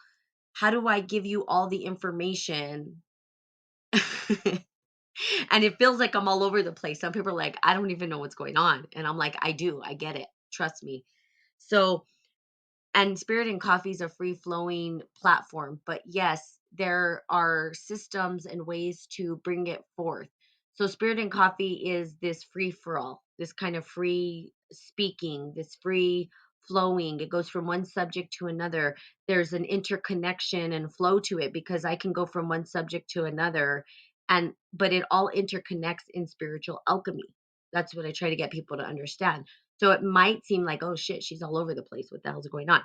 how do I give you all the information? And it feels like I'm all over the place. Some people are like, I don't even know what's going on. And I'm like, I do. I get it. Trust me. So and Spirit and Coffee is a free flowing platform, but yes, there are systems and ways to bring it forth. So Spirit and Coffee is this free for all, this kind of free speaking, this free flowing. It goes from one subject to another. There's an interconnection and flow to it because I can go from one subject to another, and but it all interconnects in spiritual alchemy. That's what I try to get people to understand. So it might seem like, oh shit, she's all over the place. What the hell's going on?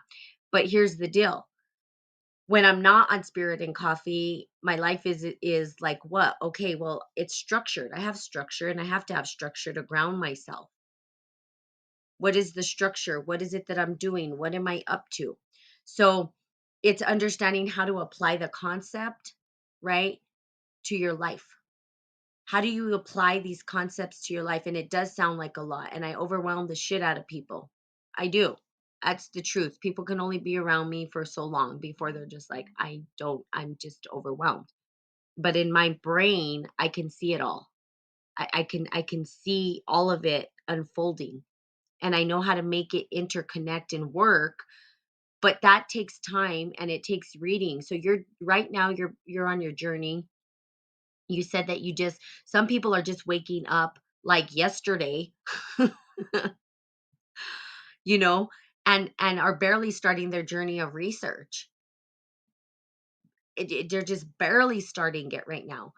But here's the deal. When I'm not on Spirit and Coffee, my life is like what? Okay, well, it's structured. I have structure and I have to have structure to ground myself. What is the structure? What is it that I'm doing? What am I up to? So it's understanding how to apply the concept, right, to your life. How do you apply these concepts to your life? And it does sound like a lot. And I overwhelm the shit out of people. I do. That's the truth. People can only be around me for so long before they're just like, I'm just overwhelmed. But in my brain, I can see it all. I can see all of it unfolding, and I know how to make it interconnect and work, but that takes time and it takes reading. So you're right now you're on your journey. You said that you just some people are just waking up like yesterday, you know, and are barely starting their journey of research. They're just barely starting it right now.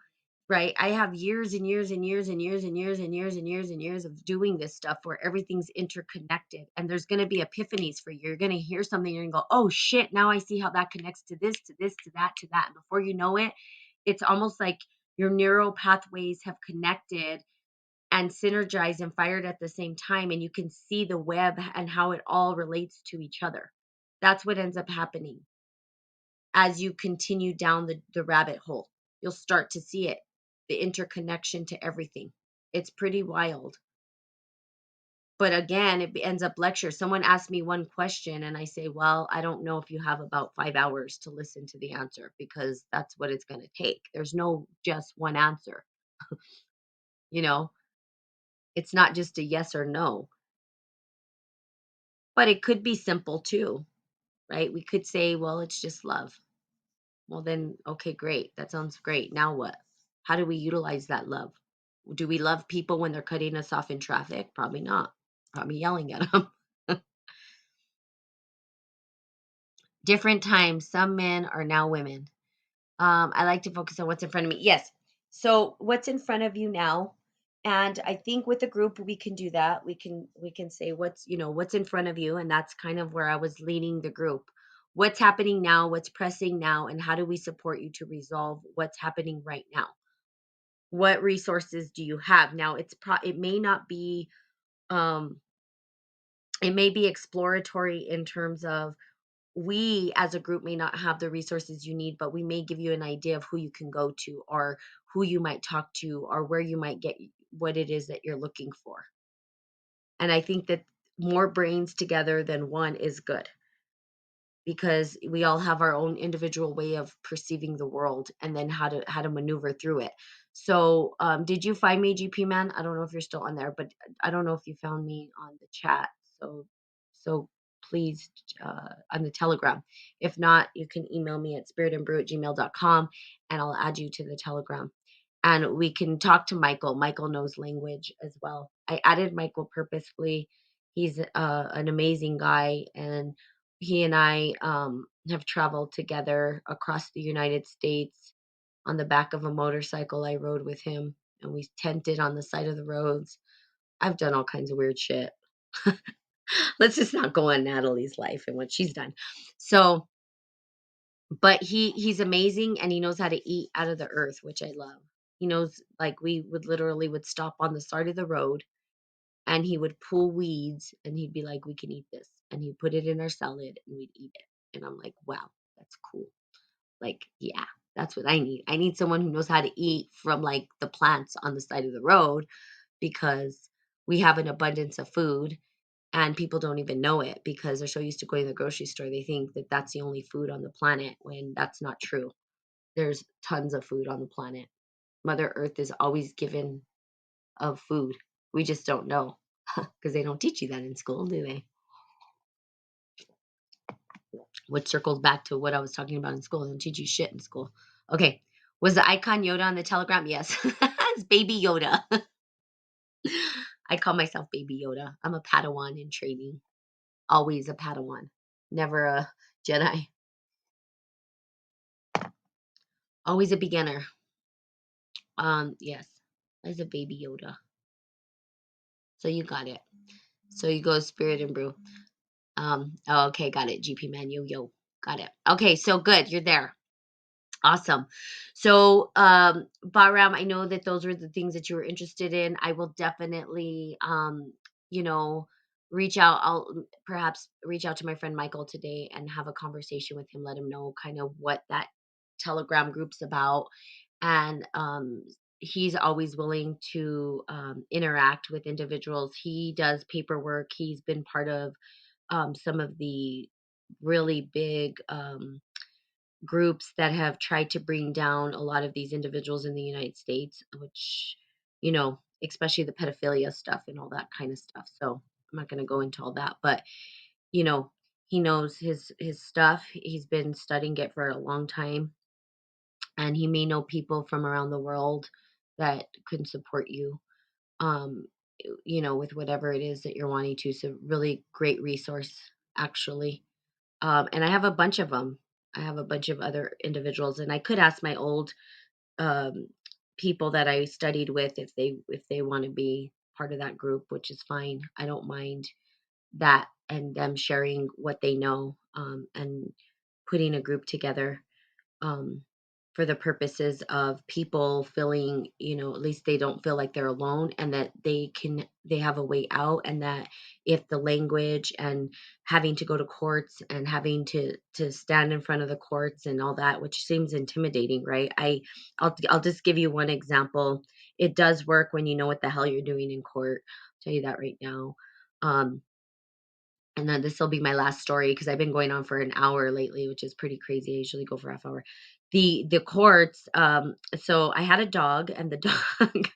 Right? I have years and years and years and years and years and years and years and years of doing this stuff where everything's interconnected, and there's going to be epiphanies for you. You're going to hear something, you're going to go, "Oh shit, now I see how that connects to this, to this, to that, to that." And before you know it, it's almost like your neural pathways have connected and synergized and fired at the same time, and you can see the web and how it all relates to each other. That's what ends up happening as you continue down the rabbit hole. You'll start to see it, the interconnection to everything. It's pretty wild. But again, it ends up lecture. Someone asked me one question, and I say, well, I don't know if you have about 5 hours to listen to the answer, because that's what it's going to take. There's no just one answer. You know, it's not just a yes or no, but it could be simple too, right? We could say, well, it's just love. Well, then, okay, great. That sounds great. Now what? How do we utilize that love? Do we love people when they're cutting us off in traffic? Probably not. Probably yelling at them. Different times. Some men are now women. I like to focus on what's in front of me. Yes. So what's in front of you now? And I think with the group we can do that. We can say what's in front of you, and that's kind of where I was leading the group. What's happening now? What's pressing now? And how do we support you to resolve what's happening right now? What resources do you have now? It may not be um it may be exploratory in terms of, we as a group may not have the resources you need, but we may give you an idea of who you can go to, or who you might talk to, or where you might get what it is that you're looking for. And I think that more brains together than one is good, because we all have our own individual way of perceiving the world, and then how to maneuver through it. So did you find me, GP man? I don't know if you're still on there, but I don't know if you found me on the chat. So please, on the Telegram. If not, you can email me at spiritandbrew@gmail.com, and I'll add you to the Telegram, and we can talk to Michael. Michael knows language as well. I added Michael purposefully. He's an amazing guy, and he and I have traveled together across the United States on the back of a motorcycle. I rode with him, and we tented on the side of the roads. I've done all kinds of weird shit. Let's just not go on Natalie's life and what she's done. So, but he's amazing, and he knows how to eat out of the earth, which I love. He knows, like, we would stop on the side of the road, and he would pull weeds, and he'd be like, "We can eat this." And he'd put it in our salad and we'd eat it. And I'm like, "Wow, that's cool." Like, yeah, that's what I need. I need someone who knows how to eat from like the plants on the side of the road, because we have an abundance of food, and people don't even know it because they're so used to going to the grocery store. They think that that's the only food on the planet, when that's not true. There's tons of food on the planet. Mother Earth is always given of food. We just don't know, because they don't teach you that in school, do they? Which circles back to what I was talking about in school. They don't teach you shit in school. Okay. Was the icon Yoda on the Telegram? Yes. It's Baby Yoda. I call myself Baby Yoda. I'm a Padawan in training. Always a Padawan. Never a Jedi. Always a beginner. Yes. As a Baby Yoda. So you got it. So you go Spirit and Brew. Okay, got it. GP menu, yo, got it. Okay, so good, you're there. Awesome. So, Bahram, I know that those were the things that you were interested in. I will definitely, you know, reach out. I'll perhaps reach out to my friend Michael today and have a conversation with him, let him know kind of what that Telegram group's about. And he's always willing to interact with individuals. He does paperwork. He's been part of some of the really big groups that have tried to bring down a lot of these individuals in the United States, which, especially the pedophilia stuff and all that kind of stuff. So I'm not going to go into all that, but you know, he knows his stuff. He's been studying it for a long time, and he may know people from around the world that can support you. Um, with whatever it is that you're wanting to. So really great resource, actually. And I have a bunch of them. I have a bunch of other individuals, and I could ask my old um, people that I studied with if they want to be part of that group, which is fine. I don't mind that and them sharing what they know and putting a group together um, for the purposes of people feeling, at least they don't feel like they're alone and that they have a way out, and that if the language and having to go to courts and having to stand in front of the courts and all that, which seems intimidating, right? I'll just give you one example. It does work when you know what the hell you're doing in court. I'll tell you that right now. Um, and then this will be my last story because I've been going on for an hour lately, which is pretty crazy. I usually go for half hour. The courts, so I had a dog, and the dog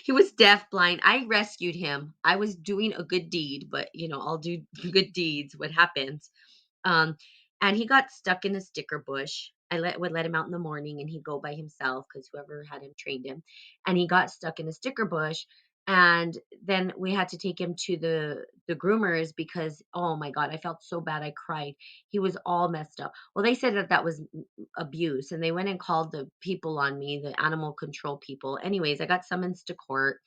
he was deaf blind. I rescued him. I was doing a good deed, but I'll do good deeds. What happens? Um, and he got stuck in a sticker bush. Would let him out in the morning, and he'd go by himself because whoever had him trained him. And he got stuck in a sticker bush, and then we had to take him to the groomers because, oh my god, I felt so bad. I cried. He was all messed up. Well, they said that that was abuse, and they went and called the people on me, the animal control people. Anyways, I got summoned to court.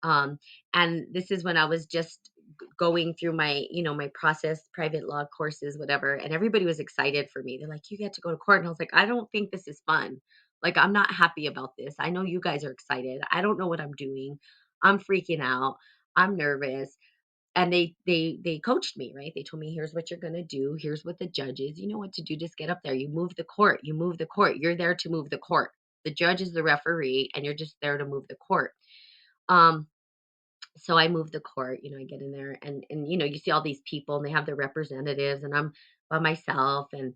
Um, and this is when I was just going through my, my process, private law courses, whatever. And everybody was excited for me. They're like, you get to go to court. And I was like, I don't think this is fun. Like, I'm not happy about this. I know you guys are excited. I don't know what I'm doing. I'm freaking out. I'm nervous. And they coached me, right? They told me, here's what you're gonna do. Here's what the judge is. You know what to do. Just get up there. You move the court. You move the court. You're there to move the court. The judge is the referee, and you're just there to move the court. Um, so I move the court, I get in there, and you see all these people and they have their representatives, and I'm by myself, and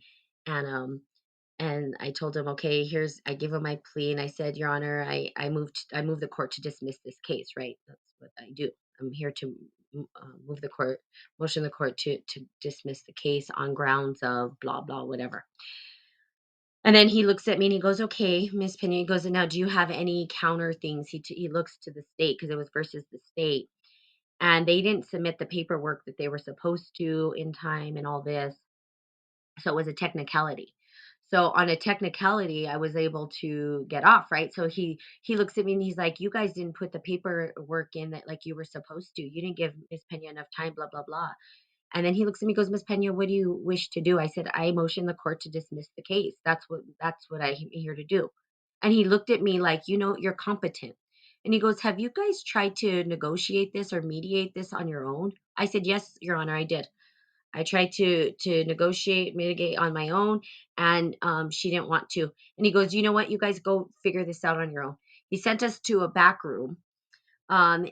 and I told him, okay, I give him my plea, and I said, Your Honor, I moved the court to dismiss this case, right? That's what I do. I'm here to move the court, motion the court to dismiss the case on grounds of blah blah whatever. And then he looks at me and he goes, "Okay, Miss Pena." He goes, "And now, do you have any counter things?" He looks to the state because it was versus the state, and they didn't submit the paperwork that they were supposed to in time and all this. So it was a technicality. So on a technicality, I was able to get off, right? So he looks at me and he's like, "You guys didn't put the paperwork in that like you were supposed to. You didn't give Miss Pena enough time, blah blah blah." And then he looks at me and goes, "Miss Pena, what do you wish to do?" I said, "I motion the court to dismiss the case. That's what I'm here to do." And he looked at me like, "You're competent." And he goes, "Have you guys tried to negotiate this or mediate this on your own?" I said, "Yes, Your Honor, I did. I tried to negotiate, mitigate on my own, and she didn't want to." And he goes, "You know what? You guys go figure this out on your own." He sent us to a back room, and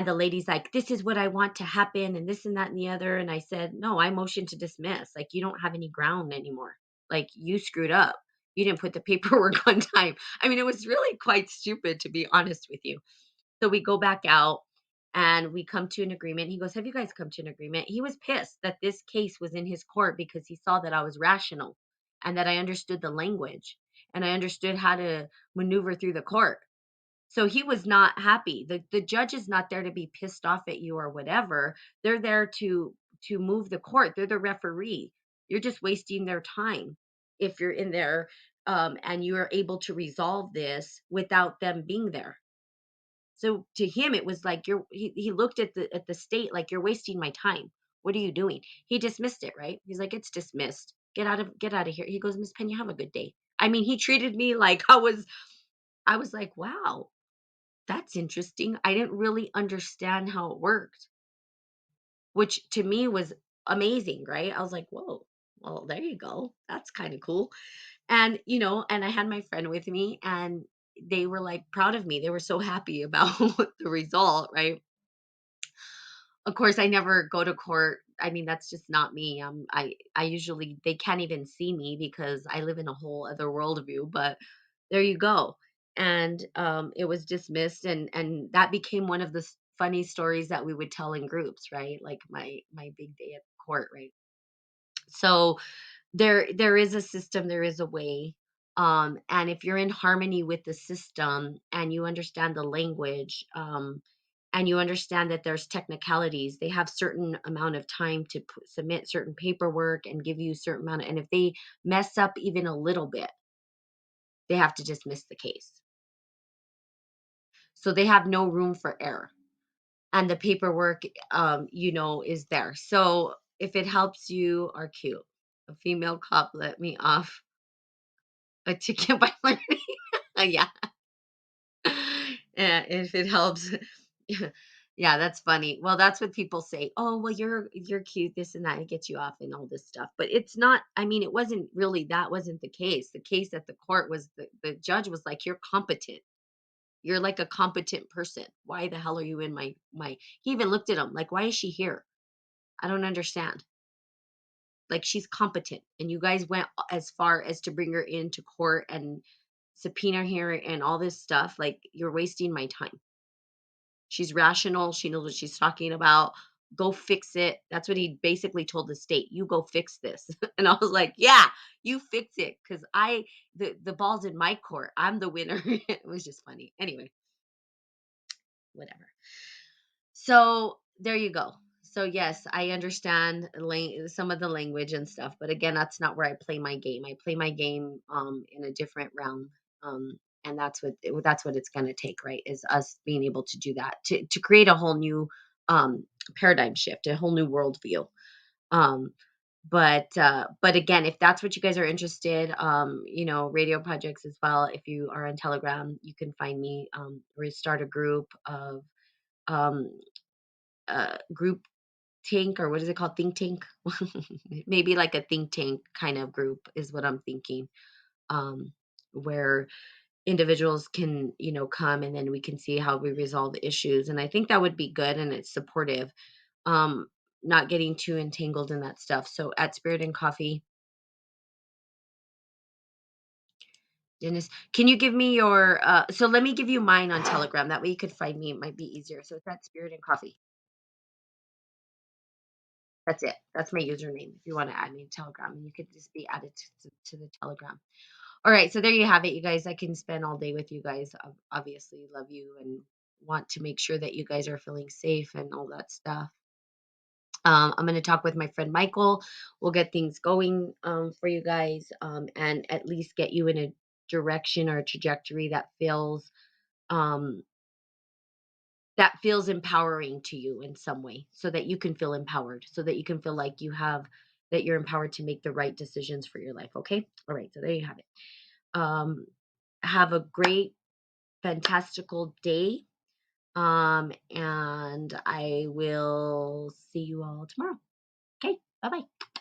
the lady's like, "This is what I want to happen," and this and that and the other. And I said, "No, I motion to dismiss. Like, you don't have any ground anymore. Like, you screwed up. You didn't put the paperwork on time." I mean, it was really quite stupid, to be honest with you. So we go back out and we come to an agreement. He goes, "Have you guys come to an agreement?" He was pissed that this case was in his court because he saw that I was rational and that I understood the language and I understood how to maneuver through the court. So he was not happy. The judge is not there to be pissed off at you or whatever. They're there to move the court. They're the referee. You're just wasting their time if you're in there and you are able to resolve this without them being there. So to him, it was like he looked at the state like, you're wasting my time. What are you doing? He dismissed it, right? He's like, it's dismissed. Get out of here. He goes, Miss Penny, have a good day. I mean, he treated me like I was like, wow, that's interesting. I didn't really understand how it worked, which to me was amazing, right? I was like, whoa, well, there you go. That's kind of cool. And, and I had my friend with me and they were like proud of me. They were so happy about the result, right? Of course, I never go to court. I mean, that's just not me. I usually they can't even see me because I live in a whole other worldview, but there you go. And it was dismissed and that became one of the funny stories that we would tell in groups, right? Like my big day at court, right? So there is a system, there is a way. And if you're in harmony with the system and you understand the language, and you understand that there's technicalities, they have certain amount of time to submit certain paperwork and give you certain amount and if they mess up even a little bit, they have to dismiss the case. So they have no room for error. And the paperwork, is there. So if it helps you are cute. A female cop let me off a ticket by learning. Yeah. If it helps. Yeah, that's funny. Well, that's what people say. Oh, well, you're cute, this and that. It gets you off and all this stuff. But it's not, I mean, it wasn't really that wasn't the case. The case at the court was the judge was like, you're competent. You're like a competent person. Why the hell are you in my he even looked at him like, why is she here? I don't understand. Like she's competent. And you guys went as far as to bring her into court and subpoena her and all this stuff. Like you're wasting my time. She's rational. She knows what she's talking about. Go fix it. That's what he basically told the state. You go fix this. And I was like, yeah, you fix it. Cause the ball's in my court. I'm the winner. It was just funny. Anyway, whatever. So there you go. So yes, I understand some of the language and stuff, but again, that's not where I play my game. I play my game in a different realm. And that's what it's going to take, right? Is us being able to do that to create a whole new um, paradigm shift, a whole new worldview. Um, but again, if that's what you guys are interested, radio projects as well. If you are on Telegram, you can find me. We start a group of um, group tank or what is it called? Think tank? Maybe like a think tank kind of group is what I'm thinking. Where individuals can, come and then we can see how we resolve issues. And I think that would be good and it's supportive. Um, Not getting too entangled in that stuff. So at Spirit and Coffee, Dennis, can you give me your so let me give you mine on Telegram. That way you could find me. It might be easier. So it's at Spirit and Coffee. That's it. That's my username if you want to add me to Telegram. And you could just be added to the Telegram. All right. So there you have it, you guys. I can spend all day with you guys. Obviously, love you and want to make sure that you guys are feeling safe and all that stuff. I'm going to talk with my friend Michael. We'll get things going for you guys and at least get you in a direction or a trajectory um, that feels empowering to you in some way so that you can feel empowered, so that you can feel like that you're empowered to make the right decisions for your life. Okay. All right. So there you have it. Um, have a great, fantastical day. And I will see you all tomorrow. Okay. Bye bye.